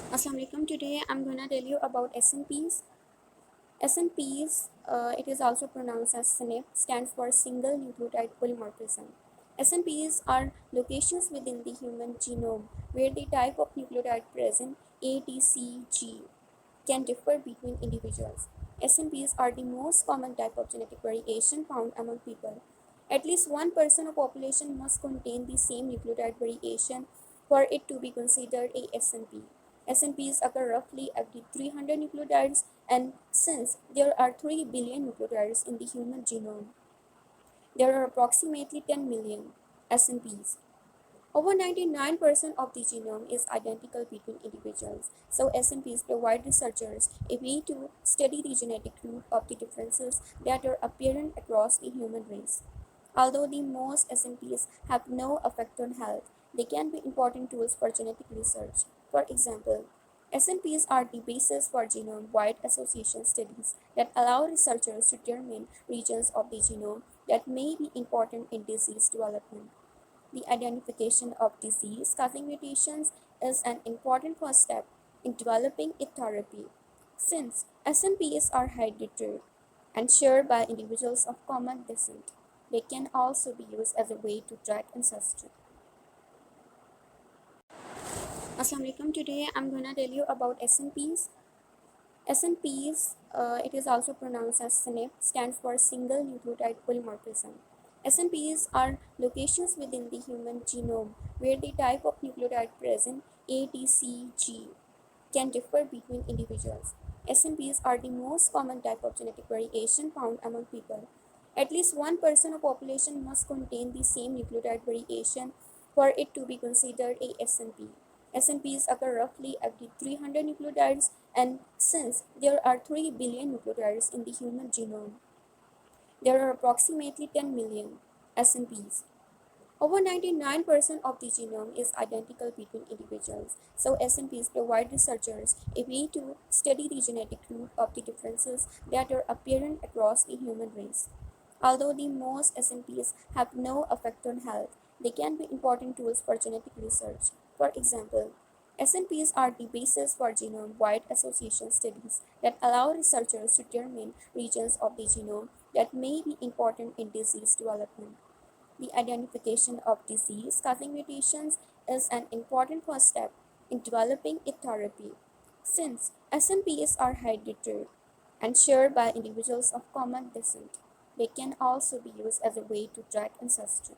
Assalamualaikum. Today I'm gonna tell you about SNPs. SNPs, it is also pronounced as SNP, stands for single nucleotide polymorphism. SNPs are locations within the human genome where the type of nucleotide present, A, T, C, G, can differ between individuals. SNPs are the most common type of genetic variation found among people. At least 1% of population must contain the same nucleotide variation for it to be considered a SNP. SNPs occur roughly every 300 nucleotides, and since there are 3 billion nucleotides in the human genome, there are approximately 10 million SNPs. Over 99% of the genome is identical between individuals, so SNPs provide researchers a way to study the genetic root of the differences that are apparent across the human race. Although the most SNPs have no effect on health, they can be important tools for genetic research. For example, SNPs are the basis for genome-wide association studies that allow researchers to determine regions of the genome that may be important in disease development. The identification of disease-causing mutations is an important first step in developing a therapy. Since SNPs are hereditary and shared by individuals of common descent, they can also be used as a way to track ancestry. Assalamualaikum. Today I'm gonna tell you about SNPs. SNPs, it is also pronounced as SNP, stands for single nucleotide polymorphism. SNPs are locations within the human genome where the type of nucleotide present, A, T, C, G, can differ between individuals. SNPs are the most common type of genetic variation found among people. At least 1% of population must contain the same nucleotide variation for it to be considered a SNP. SNPs occur roughly every 300 nucleotides, and since there are 3 billion nucleotides in the human genome, there are approximately 10 million SNPs. Over 99% of the genome is identical between individuals, so SNPs provide researchers a way to study the genetic root of the differences that are apparent across the human race. Although the most SNPs have no effect on health, they can be important tools for genetic research. For example, SNPs are the basis for genome-wide association studies that allow researchers to determine regions of the genome that may be important in disease development. The identification of disease-causing mutations is an important first step in developing a therapy. Since SNPs are hereditary and shared by individuals of common descent, they can also be used as a way to track ancestry.